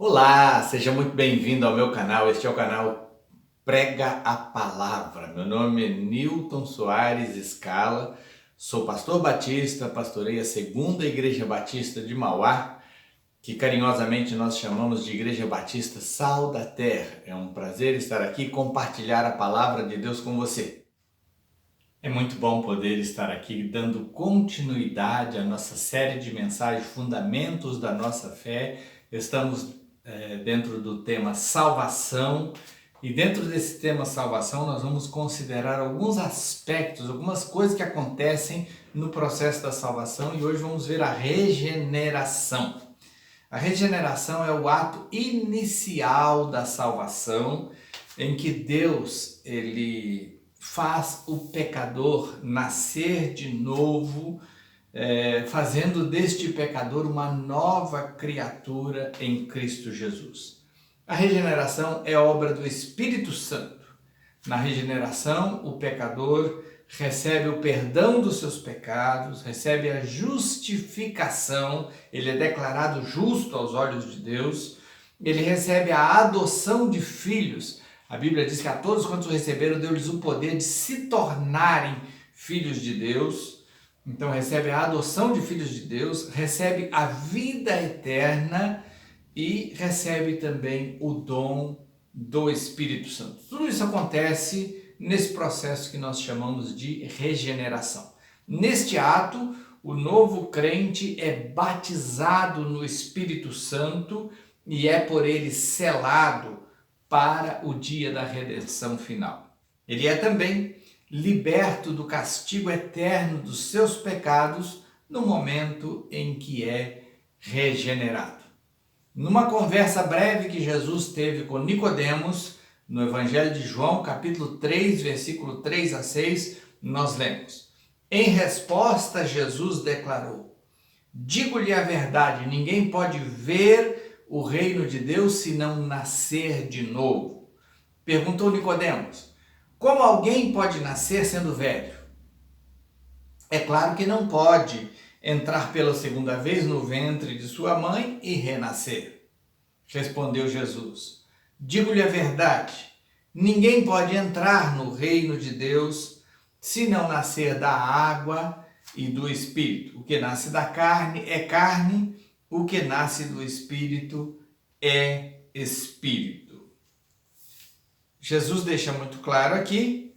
Olá, seja muito bem-vindo ao meu canal. Este é o canal Prega a Palavra. Meu nome é Newton Soares Scala, sou pastor batista, pastorei a Segunda Igreja Batista de Mauá, que carinhosamente nós chamamos de Igreja Batista Sal da Terra. É um prazer estar aqui e compartilhar a palavra de Deus com você. É muito bom poder estar aqui dando continuidade à nossa série de mensagens Fundamentos da Nossa Fé. Estamos dentro do tema salvação, e dentro desse tema salvação nós vamos considerar alguns aspectos, algumas coisas que acontecem no processo da salvação, e hoje vamos ver a regeneração. A regeneração é o ato inicial da salvação, em que Deus ele faz o pecador nascer de novo, fazendo deste pecador uma nova criatura em Cristo Jesus. A regeneração é obra do Espírito Santo. Na regeneração, o pecador recebe o perdão dos seus pecados, recebe a justificação, ele é declarado justo aos olhos de Deus, ele recebe a adoção de filhos. A Bíblia diz que a todos quantos receberam, deu-lhes o poder de se tornarem filhos de Deus. Então recebe a adoção de filhos de Deus, recebe a vida eterna e recebe também o dom do Espírito Santo. Tudo isso acontece nesse processo que nós chamamos de regeneração. Neste ato, o novo crente é batizado no Espírito Santo e é por ele selado para o dia da redenção final. Ele é também liberto do castigo eterno dos seus pecados no momento em que é regenerado. Numa conversa breve que Jesus teve com Nicodemos, no Evangelho de João, capítulo 3, versículo 3 a 6, nós lemos: em resposta, Jesus declarou: digo-lhe a verdade, ninguém pode ver o reino de Deus se não nascer de novo. Perguntou Nicodemos: como alguém pode nascer sendo velho? É claro que não pode entrar pela segunda vez no ventre de sua mãe e renascer. Respondeu Jesus: digo-lhe a verdade, ninguém pode entrar no reino de Deus se não nascer da água e do Espírito. O que nasce da carne é carne, o que nasce do Espírito é Espírito. Jesus deixa muito claro aqui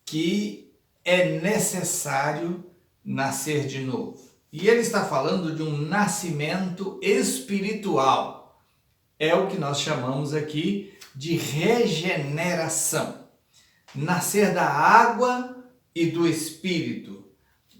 que é necessário nascer de novo. E ele está falando de um nascimento espiritual. É o que nós chamamos aqui de regeneração. Nascer da água e do Espírito.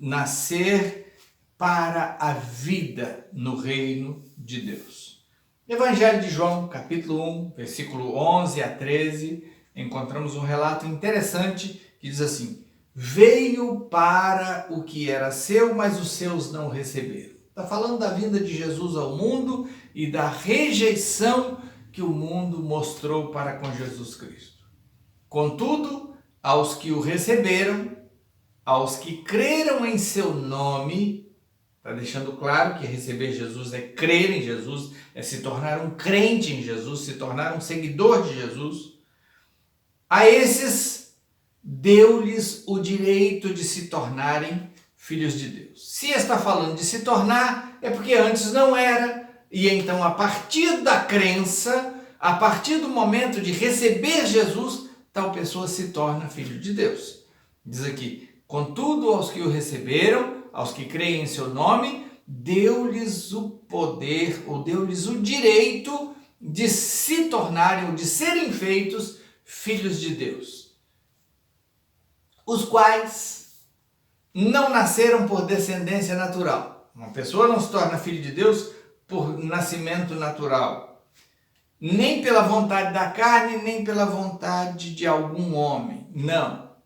Nascer para a vida no reino de Deus. Evangelho de João, capítulo 1, versículo 11 a 13, encontramos um relato interessante que diz assim: veio para o que era seu, mas os seus não receberam. Está falando da vinda de Jesus ao mundo e da rejeição que o mundo mostrou para com Jesus Cristo. Contudo, aos que o receberam, aos que creram em seu nome, está deixando claro que receber Jesus é crer em Jesus, é se tornar um crente em Jesus, se tornar um seguidor de Jesus. A esses deu-lhes o direito de se tornarem filhos de Deus. Se está falando de se tornar, é porque antes não era, e então a partir da crença, a partir do momento de receber Jesus, tal pessoa se torna filho de Deus. Diz aqui: contudo, aos que o receberam, aos que creem em seu nome, deu-lhes o poder, ou deu-lhes o direito de se tornarem, ou de serem feitos filhos de Deus, os quais não nasceram por descendência natural. Uma pessoa não se torna filho de Deus por nascimento natural, nem pela vontade da carne, nem pela vontade de algum homem. Não.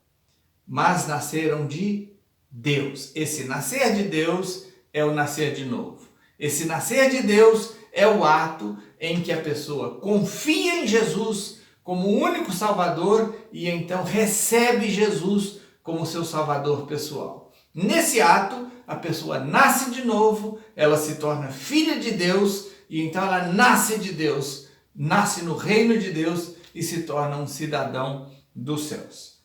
Mas nasceram de Deus. Esse nascer de Deus é o nascer de novo. Esse nascer de Deus é o ato em que a pessoa confia em Jesus como o único Salvador e então recebe Jesus como seu Salvador pessoal. Nesse ato, a pessoa nasce de novo, ela se torna filha de Deus e então ela nasce de Deus, nasce no reino de Deus e se torna um cidadão dos céus.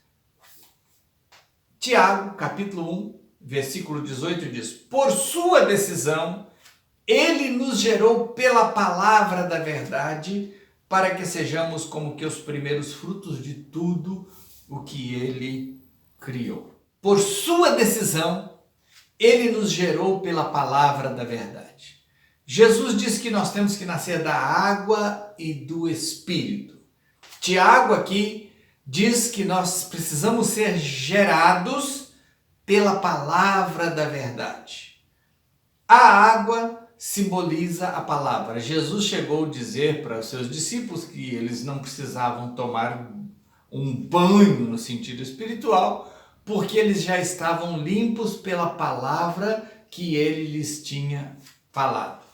Tiago, capítulo 1, versículo 18 diz: por sua decisão, ele nos gerou pela palavra da verdade, para que sejamos como que os primeiros frutos de tudo o que ele criou. Por sua decisão, ele nos gerou pela palavra da verdade. Jesus diz que nós temos que nascer da água e do Espírito. Tiago aqui diz que nós precisamos ser gerados pela palavra da verdade. A água simboliza a palavra. Jesus chegou a dizer para os seus discípulos que eles não precisavam tomar um banho no sentido espiritual, porque eles já estavam limpos pela palavra que ele lhes tinha falado.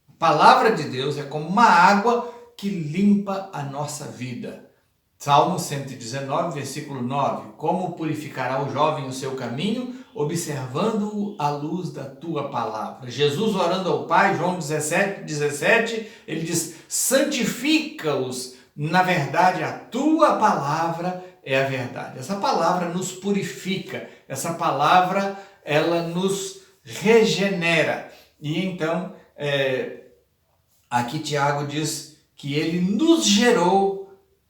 A palavra de Deus é como uma água que limpa a nossa vida. Salmo 119, versículo 9. Como purificará o jovem o seu caminho, observando-o à luz da tua palavra. Jesus orando ao Pai, João 17, ele diz: santifica-os, na verdade a tua palavra é a verdade. Essa palavra nos purifica, essa palavra ela nos regenera. E então, aqui Tiago diz que ele nos gerou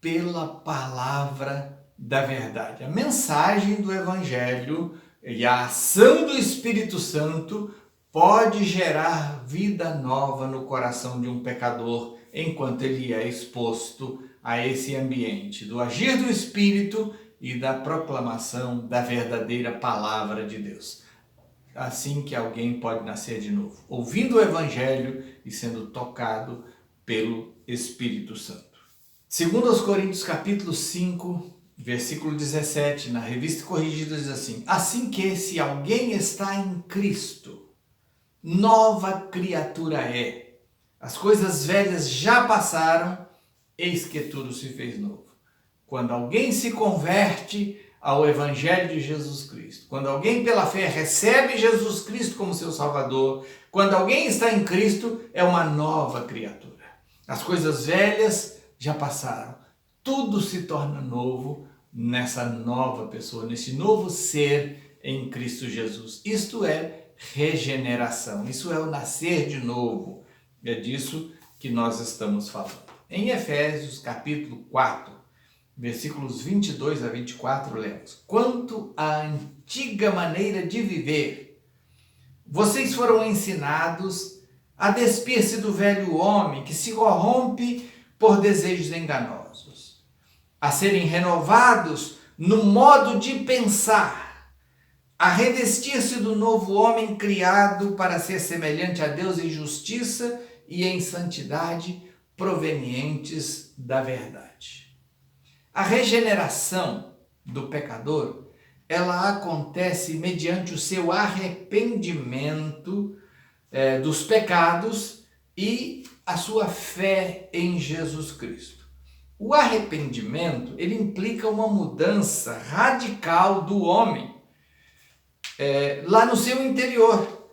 pela palavra da verdade. A mensagem do Evangelho e a ação do Espírito Santo pode gerar vida nova no coração de um pecador enquanto ele é exposto a esse ambiente do agir do Espírito e da proclamação da verdadeira palavra de Deus. Assim que alguém pode nascer de novo, ouvindo o Evangelho e sendo tocado pelo Espírito Santo. Segundo aos Coríntios capítulo 5, versículo 17, na Revista Corrigida diz assim: assim que se alguém está em Cristo, nova criatura é. As coisas velhas já passaram, eis que tudo se fez novo. Quando alguém se converte ao Evangelho de Jesus Cristo, quando alguém pela fé recebe Jesus Cristo como seu Salvador, quando alguém está em Cristo, é uma nova criatura. As coisas velhas já passaram. Tudo se torna novo nessa nova pessoa, nesse novo ser em Cristo Jesus. Isto é regeneração, isso é o nascer de novo. É disso que nós estamos falando. Em Efésios capítulo 4, versículos 22 a 24, lemos: quanto à antiga maneira de viver, vocês foram ensinados a despir-se do velho homem que se corrompe por desejos enganosos, a serem renovados no modo de pensar, a revestir-se do novo homem criado para ser semelhante a Deus em justiça e em santidade provenientes da verdade. A regeneração do pecador, ela acontece mediante o seu arrependimento dos pecados e a sua fé em Jesus Cristo. O arrependimento, ele implica uma mudança radical do homem lá no seu interior,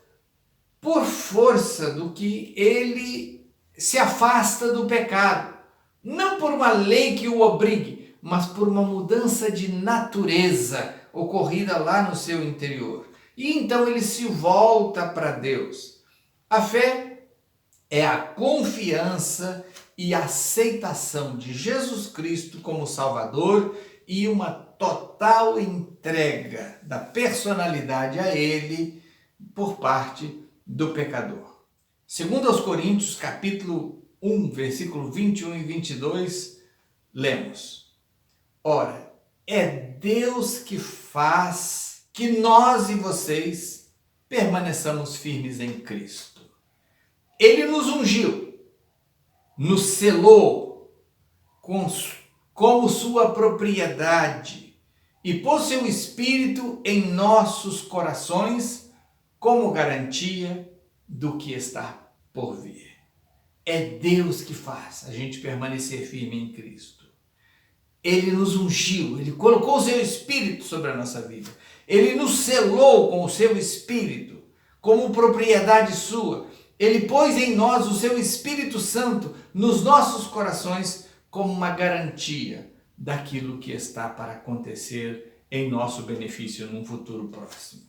por força do que ele se afasta do pecado, não por uma lei que o obrigue, mas por uma mudança de natureza ocorrida lá no seu interior. E então ele se volta para Deus. A fé é a confiança e aceitação de Jesus Cristo como Salvador e uma total entrega da personalidade a Ele por parte do pecador. Segundo aos Coríntios, capítulo 1, versículo 21 e 22, lemos: ora, é Deus que faz que nós e vocês permaneçamos firmes em Cristo. Ele nos ungiu, nos selou como sua propriedade e pôs seu Espírito em nossos corações como garantia do que está por vir. É Deus que faz a gente permanecer firme em Cristo. Ele nos ungiu, Ele colocou o seu Espírito sobre a nossa vida. Ele nos selou com o seu Espírito como propriedade sua. Ele pôs em nós o seu Espírito Santo nos nossos corações como uma garantia daquilo que está para acontecer em nosso benefício num futuro próximo.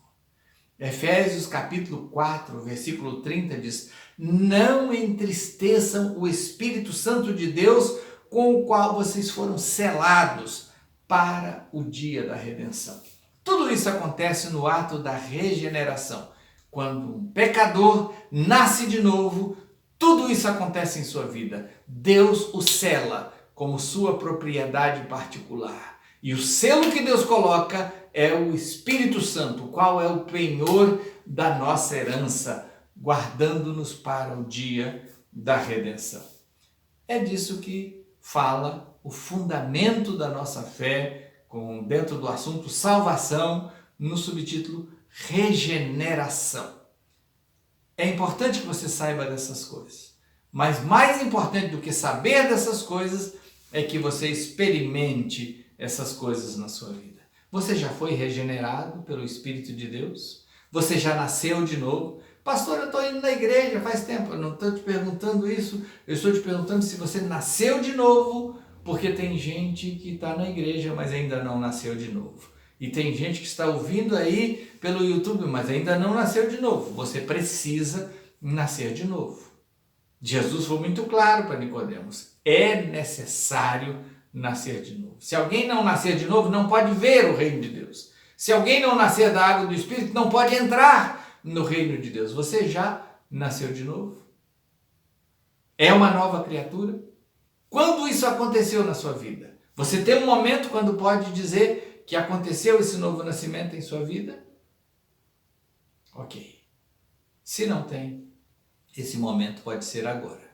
Efésios capítulo 4, versículo 30 diz: não entristeçam o Espírito Santo de Deus, com o qual vocês foram selados para o dia da redenção. Tudo isso acontece no ato da regeneração. Quando um pecador nasce de novo, tudo isso acontece em sua vida. Deus o sela como sua propriedade particular. E o selo que Deus coloca é o Espírito Santo, qual é o penhor da nossa herança, guardando-nos para o dia da redenção. É disso que fala o fundamento da nossa fé, dentro do assunto salvação, no subtítulo regeneração. É importante que você saiba dessas coisas, mas mais importante do que saber dessas coisas é que você experimente essas coisas na sua vida. Você já foi regenerado pelo Espírito de Deus? Você já nasceu de novo? Pastor, eu estou indo na igreja faz tempo. Eu não estou te perguntando isso. Eu estou te perguntando se você nasceu de novo, porque tem gente que está na igreja, mas ainda não nasceu de novo. E tem gente que está ouvindo aí pelo YouTube, mas ainda não nasceu de novo. Você precisa nascer de novo. Jesus foi muito claro para Nicodemos. É necessário nascer de novo. Se alguém não nascer de novo, não pode ver o reino de Deus. Se alguém não nascer da água do Espírito, não pode entrar no reino de Deus. Você já nasceu de novo? É uma nova criatura? Quando isso aconteceu na sua vida? Você tem um momento quando pode dizer que aconteceu esse novo nascimento em sua vida? Ok. Se não tem, esse momento pode ser agora.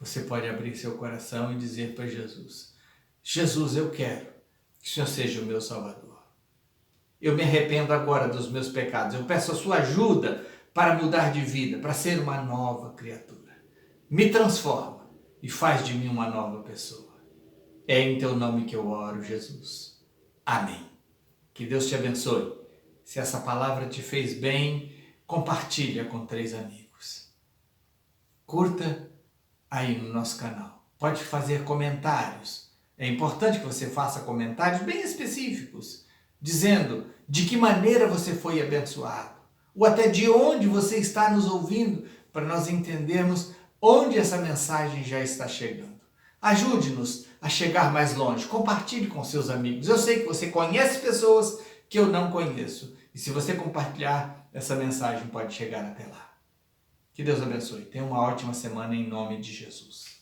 Você pode abrir seu coração e dizer para Jesus: Jesus, eu quero que o Senhor seja o meu Salvador. Eu me arrependo agora dos meus pecados. Eu peço a sua ajuda para mudar de vida, para ser uma nova criatura. Me transforma e faz de mim uma nova pessoa. É em teu nome que eu oro, Jesus. Amém. Que Deus te abençoe. Se essa palavra te fez bem, compartilha com 3 amigos. Curta aí no nosso canal. Pode fazer comentários. É importante que você faça comentários bem específicos, dizendo de que maneira você foi abençoado, ou até de onde você está nos ouvindo, para nós entendermos onde essa mensagem já está chegando. Ajude-nos a chegar mais longe. Compartilhe com seus amigos. Eu sei que você conhece pessoas que eu não conheço. E se você compartilhar, essa mensagem pode chegar até lá. Que Deus abençoe. Tenha uma ótima semana em nome de Jesus.